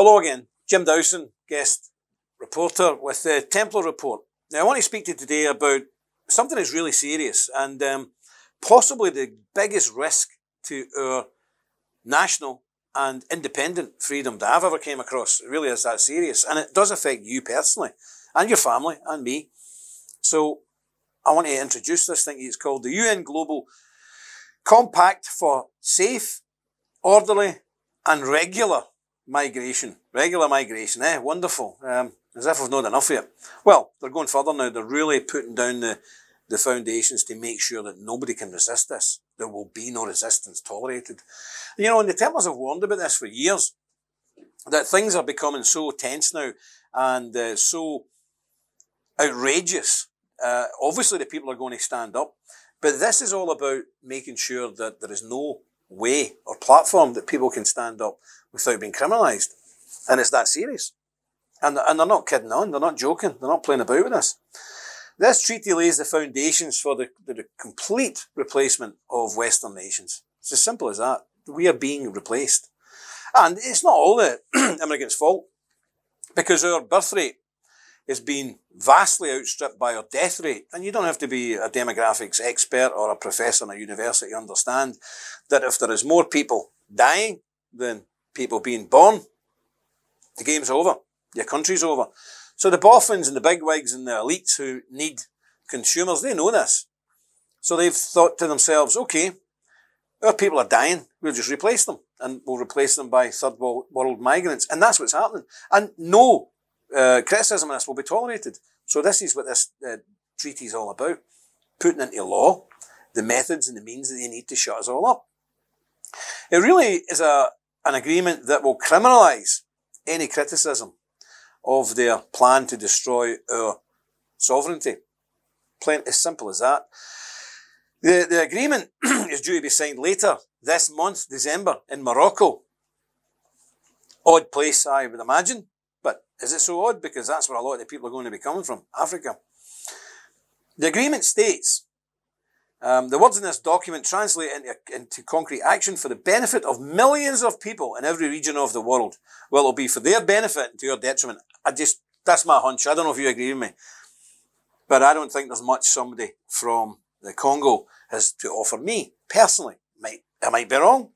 Hello again, Jim Dowson, guest reporter with the Templar report. Now I want to speak to you today about something that's really serious and possibly the biggest risk to our national and independent freedom that I've ever came across. It really is that serious, and it does affect you personally and your family and me. So I want to introduce this thing. It's called the UN Global Compact for Safe, Orderly and Regular Migration. Regular migration, wonderful. As if we've not enough of it. Well, they're going further now. They're really putting down the foundations to make sure that nobody can resist this. There will be no resistance tolerated. You know, and the Templars have warned about this for years, that things are becoming so tense now and so outrageous. Obviously, the people are going to stand up, but this is all about making sure that there is no way or platform that people can stand up without being criminalised. And it's that serious. And they're not kidding on, they're not joking, they're not playing about with this. This treaty lays the foundations for the complete replacement of Western nations. It's as simple as that. We are being replaced. And it's not all the immigrants' fault, because our birth rate is being vastly outstripped by our death rate. And you don't have to be a demographics expert or a professor in a university to understand that if there is more people dying than people being born, the game's over. Your country's over. So the boffins and the bigwigs and the elites who need consumers, they know this. So they've thought to themselves, okay, our people are dying, we'll just replace them. And we'll replace them by third world migrants. And that's what's happening. And no criticism of this will be tolerated. So this is what this treaty is all about. Putting into law the methods and the means that they need to shut us all up. It really is an agreement that will criminalise any criticism of their plan to destroy our sovereignty. Plain as simple as that. The agreement is due to be signed later this month, December, in Morocco. Odd place, I would imagine. But is it so odd? Because that's where a lot of the people are going to be coming from, Africa. The agreement states, the words in this document translate into concrete action for the benefit of millions of people in every region of the world. Well, it'll be for their benefit and to your detriment. That's my hunch. I don't know if you agree with me. But I don't think there's much somebody from the Congo has to offer me, personally. I might be wrong.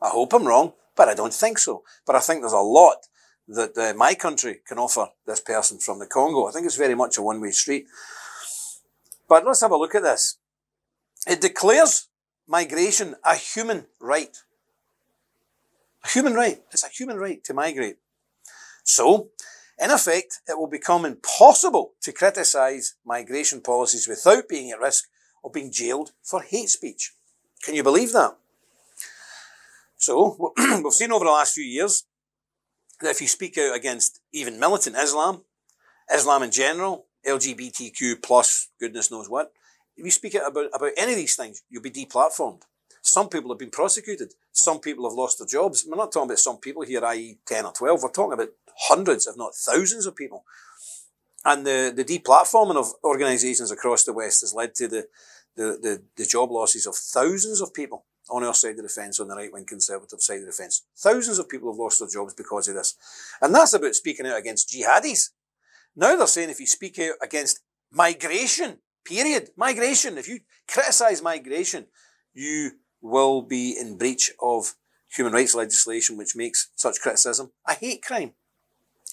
I hope I'm wrong, but I don't think so. But I think there's a lot that my country can offer this person from the Congo. I think it's very much a one-way street. But let's have a look at this. It declares migration a human right. A human right. It's a human right to migrate. So, in effect, it will become impossible to criticise migration policies without being at risk of being jailed for hate speech. Can you believe that? So, we've seen over the last few years that if you speak out against even militant Islam, Islam in general, LGBTQ plus goodness knows what, if you speak out about any of these things, you'll be deplatformed. Some people have been prosecuted. Some people have lost their jobs. We're not talking about some people here, i.e. 10 or 12. We're talking about hundreds, if not thousands of people. And the deplatforming of organisations across the West has led to the job losses of thousands of people on our side of the fence, on the right-wing conservative side of the fence. Thousands of people have lost their jobs because of this. And that's about speaking out against jihadis. Now they're saying if you speak out against migration, period, migration, if you criticise migration, you will be in breach of human rights legislation, which makes such criticism a hate crime.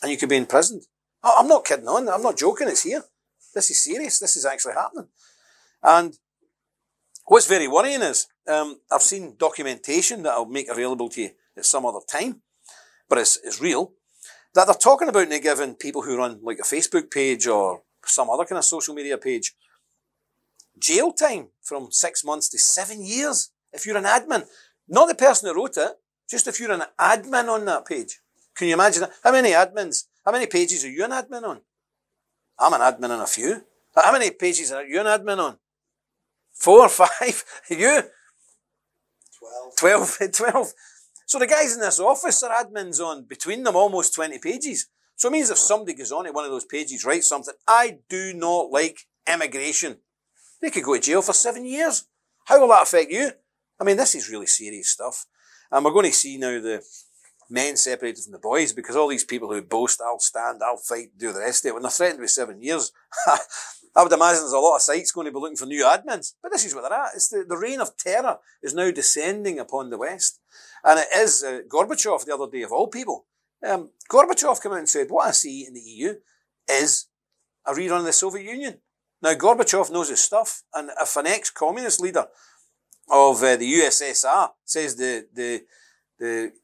And you could be imprisoned. I'm not kidding on, I'm not joking, it's here. This is serious, this is actually happening. And what's very worrying is, I've seen documentation that I'll make available to you at some other time, but it's real, that they're talking about now giving people who run like a Facebook page or some other kind of social media page jail time from 6 months to 7 years if you're an admin. Not the person who wrote it, just if you're an admin on that page. Can you imagine that? How many pages are you an admin on? I'm an admin on a few. How many pages are you an admin on? 4 or 5? You? 12. So the guys in this office are admins on, between them, almost 20 pages. So it means if somebody goes on to one of those pages, writes something, I do not like immigration, they could go to jail for 7 years. How will that affect you? I mean, this is really serious stuff. And we're going to see now men separated from the boys, because all these people who boast, I'll stand, I'll fight, do the rest of it, when they're threatened with 7 years, I would imagine there's a lot of sites going to be looking for new admins. But this is what they're at. It's the reign of terror is now descending upon the West. And it is Gorbachev, the other day of all people. Gorbachev came out and said, what I see in the EU is a rerun of the Soviet Union. Now, Gorbachev knows his stuff. And if an ex-communist leader of the USSR says the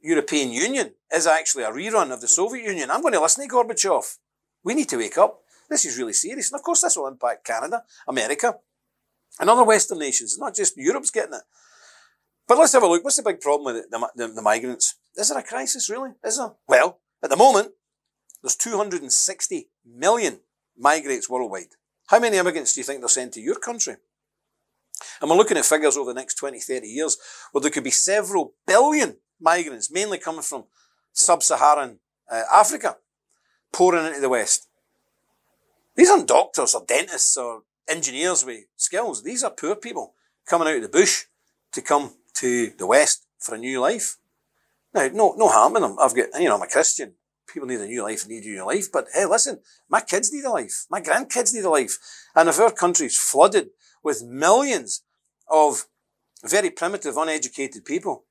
European Union is actually a rerun of the Soviet Union, I'm going to listen to Gorbachev. We need to wake up. This is really serious. And of course, this will impact Canada, America, and other Western nations. It's not just Europe's getting it. But let's have a look. What's the big problem with the migrants? Is there a crisis, really? Is there? Well, at the moment, there's 260 million migrants worldwide. How many immigrants do you think they're sent to your country? And we're looking at figures over the next 20, 30 years where there could be several billion migrants, mainly coming from sub-Saharan Africa, pouring into the West. These aren't doctors or dentists or engineers with skills. These are poor people coming out of the bush to come to the West for a new life. Now, no harm in them. I'm a Christian. People need a new life, they need a new life. But hey, listen, my kids need a life. My grandkids need a life. And if our country's flooded with millions of very primitive, uneducated people,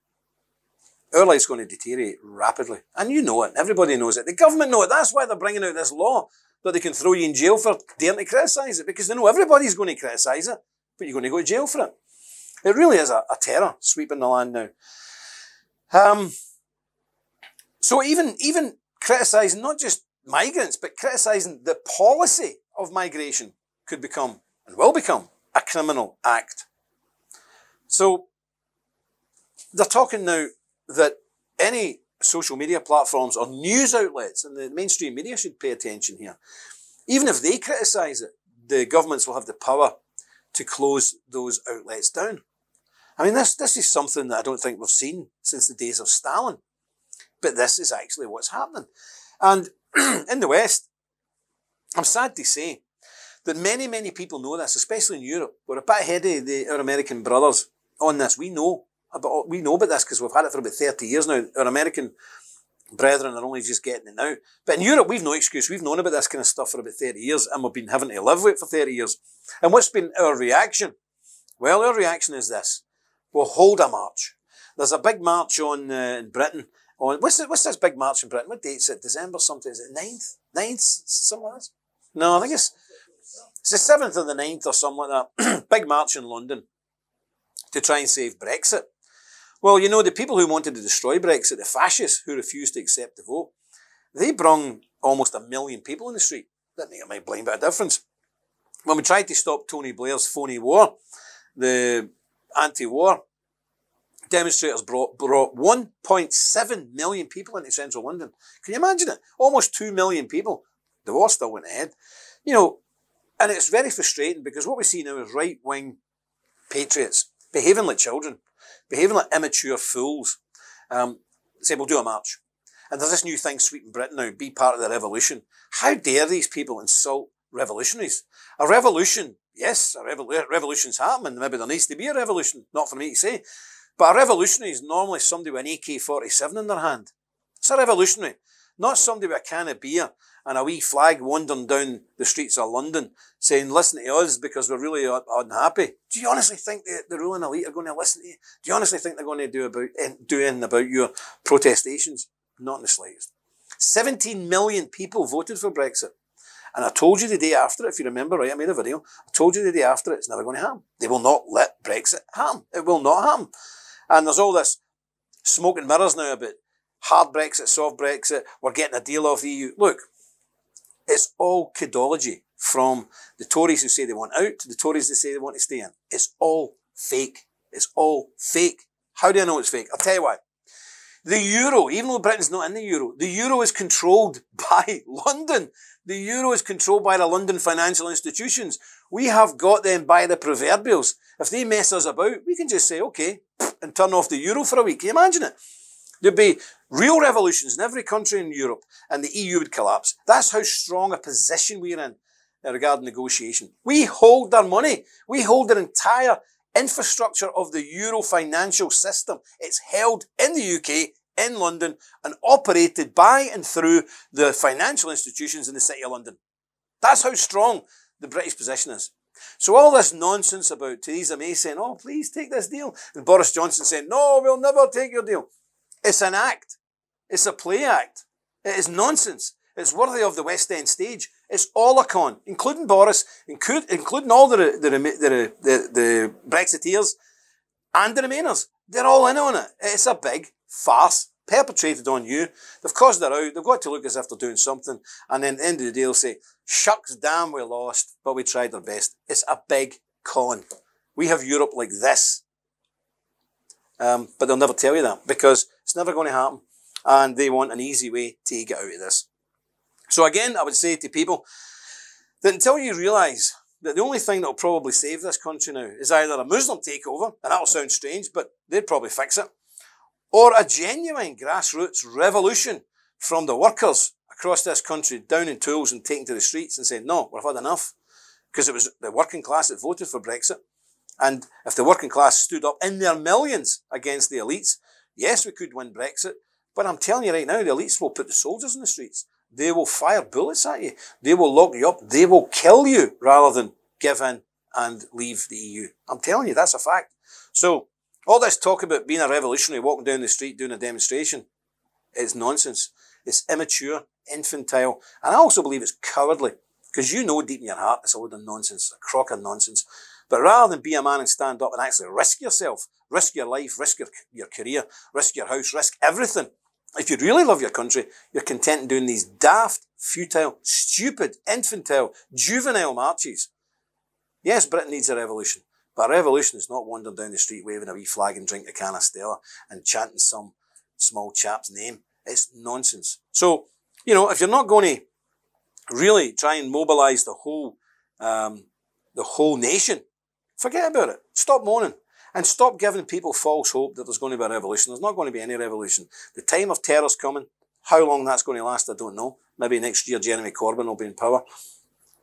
our life's going to deteriorate rapidly. And you know it. Everybody knows it. The government know it. That's why they're bringing out this law that they can throw you in jail for daring to criticise it, because they know everybody's going to criticise it, but you're going to go to jail for it. It really is a terror sweeping the land now. So even criticising not just migrants, but criticising the policy of migration could become, and will become, a criminal act. So they're talking now that any social media platforms or news outlets, and the mainstream media should pay attention here, even if they criticise it, the governments will have the power to close those outlets down. I mean, this is something that I don't think we've seen since the days of Stalin. But this is actually what's happening. And in the West, I'm sad to say that many, many people know this, especially in Europe. We're a bit ahead of our American brothers on this. We know about this because we've had it for about 30 years now. Our American brethren are only just getting it now. But in Europe, we've no excuse. We've known about this kind of stuff for about 30 years, and we've been having to live with it for 30 years. And what's been our reaction? Well, our reaction is this. We'll hold a march. There's a big march on in Britain. What's this big march in Britain? What date's it? December something? Is it 9th? 9th? Something like that? No, I think it's the 7th or the 9th or something like that. Big march in London to try and save Brexit. Well, you know, the people who wanted to destroy Brexit, the fascists who refused to accept the vote, they brung almost 1 million people in the street. That made a blind bit of difference. When we tried to stop Tony Blair's phony war, the anti-war demonstrators brought 1.7 million people into central London. Can you imagine it? Almost 2 million people. The war still went ahead. You know, and it's very frustrating because what we see now is right-wing patriots behaving like children, behaving like immature fools. Say, we'll do a march. And there's this new thing sweeping Britain now, be part of the revolution. How dare these people insult revolutionaries? A revolution, yes, revolution's happening. Maybe there needs to be a revolution, not for me to say. But a revolutionary is normally somebody with an AK-47 in their hand. It's a revolutionary, not somebody with a can of beer and a wee flag wandering down the streets of London saying, listen to us because we're really unhappy. Do you honestly think the ruling elite are going to listen to you? Do you honestly think they're going to do anything about your protestations? Not in the slightest. 17 million people voted for Brexit. And I told you the day after, if you remember right, I made a video. I told you the day after, it's never going to happen. They will not let Brexit happen. It will not happen. And there's all this smoke and mirrors now about hard Brexit, soft Brexit, we're getting a deal off the EU. Look, it's all kidology from the Tories who say they want out to the Tories who say they want to stay in. It's all fake. It's all fake. How do I know it's fake? I'll tell you why. The euro, even though Britain's not in the euro is controlled by London. The euro is controlled by the London financial institutions. We have got them by the proverbials. If they mess us about, we can just say, okay, and turn off the euro for a week. Can you imagine it? There'd be real revolutions in every country in Europe and the EU would collapse. That's how strong a position we're in regarding negotiation. We hold their money. We hold their entire infrastructure of the euro financial system. It's held in the UK, in London and operated by and through the financial institutions in the City of London. That's how strong the British position is. So all this nonsense about Theresa May saying, oh, please take this deal, and Boris Johnson saying, no, we'll never take your deal. It's an act. It's a play act. It is nonsense. It's worthy of the West End stage. It's all a con, including Boris, including all the Brexiteers and the Remainers. They're all in on it. It's a big farce perpetrated on you. They've caused it out. They've got to look as if they're doing something. And then at the end of the day, they'll say, shucks, damn, we lost, but we tried our best. It's a big con. We have Europe like this. But they'll never tell you that because it's never going to happen. And they want an easy way to get out of this. So again, I would say to people that until you realise that the only thing that will probably save this country now is either a Muslim takeover, and that'll sound strange, but they'd probably fix it, or a genuine grassroots revolution from the workers across this country down in tools and taking to the streets and saying, no, we've had enough. Because it was the working class that voted for Brexit. And if the working class stood up in their millions against the elites, yes, we could win Brexit. But I'm telling you right now, the elites will put the soldiers in the streets. They will fire bullets at you. They will lock you up. They will kill you rather than give in and leave the EU. I'm telling you, that's a fact. So all this talk about being a revolutionary, walking down the street, doing a demonstration, it's nonsense. It's immature, infantile, and I also believe it's cowardly because you know deep in your heart it's a load of nonsense, a crock of nonsense. But rather than be a man and stand up and actually risk yourself, risk your life, risk your career, risk your house, risk everything, if you really love your country, you're content in doing these daft, futile, stupid, infantile, juvenile marches. Yes, Britain needs a revolution, but a revolution is not wandering down the street waving a wee flag and drinking a can of Stella and chanting some small chap's name. It's nonsense. So, you know, if you're not going to really try and mobilise the whole nation, forget about it. Stop moaning. And stop giving people false hope that there's going to be a revolution. There's not going to be any revolution. The time of terror's coming. How long that's going to last, I don't know. Maybe next year Jeremy Corbyn will be in power.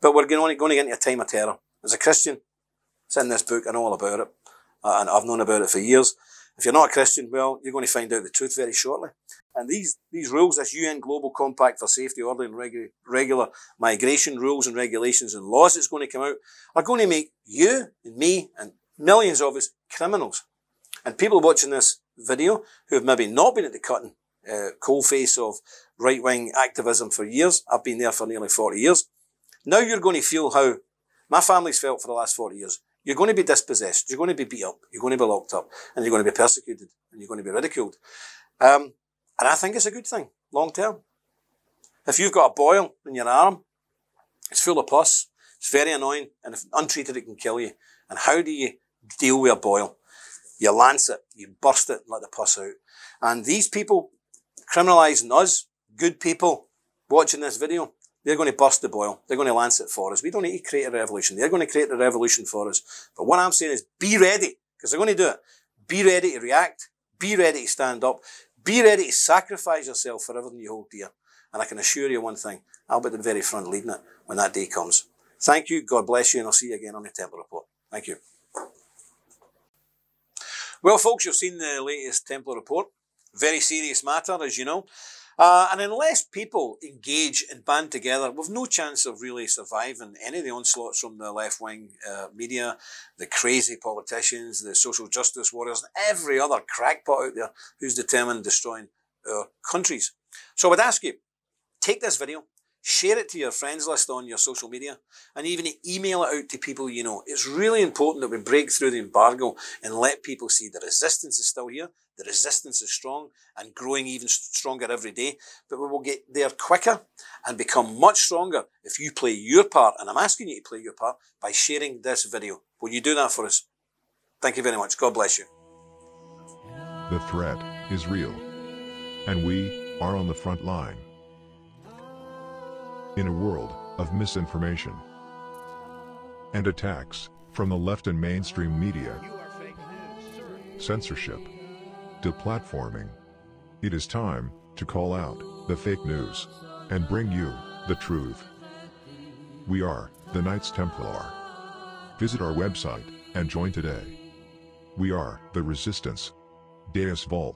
But we're going to get into a time of terror. As a Christian, it's in this book. I know all about it. And I've known about it for years. If you're not a Christian, well, you're going to find out the truth very shortly. And these rules, this UN Global Compact for Safety, Order and Regular Migration rules and regulations and laws that's going to come out, are going to make you and me and millions of us criminals. And people watching this video who have maybe not been at the cutting coalface of right-wing activism for years, I've been there for nearly 40 years, now you're going to feel how my family's felt for the last 40 years. You're going to be dispossessed, you're going to be beat up, you're going to be locked up, and you're going to be persecuted, and you're going to be ridiculed. And I think it's a good thing, long term. If you've got a boil in your arm, it's full of pus, it's very annoying, and if untreated it can kill you. And how do you deal with a boil? You lance it, you burst it, and let the pus out. And these people criminalising us, good people watching this video, they're going to burst the boil. They're going to lance it for us. We don't need to create a revolution. They're going to create the revolution for us. But what I'm saying is be ready, because they're going to do it. Be ready to react. Be ready to stand up. Be ready to sacrifice yourself for everything you hold dear. And I can assure you one thing, I'll be at the very front leading it when that day comes. Thank you, God bless you, and I'll see you again on the Templar Report. Thank you. Well, folks, you've seen the latest Templar Report. Very serious matter, as you know. And unless people engage and band together, we've no chance of really surviving any of the onslaughts from the left-wing media, the crazy politicians, the social justice warriors, and every other crackpot out there who's determined destroying our countries. So I would ask you, take this video, share it to your friends list on your social media, and even email it out to people you know. It's really important that we break through the embargo and let people see the resistance is still here, the resistance is strong and growing even stronger every day, but we will get there quicker and become much stronger if you play your part, and I'm asking you to play your part by sharing this video. Will you do that for us? Thank you very much. God bless you. The threat is real, and we are on the front line. In a world of misinformation and attacks from the left and mainstream media, censorship, deplatforming, it is time to call out the fake news and bring you the truth. We are the Knights Templar. Visit our website and join today. We are the Resistance. Deus Vult.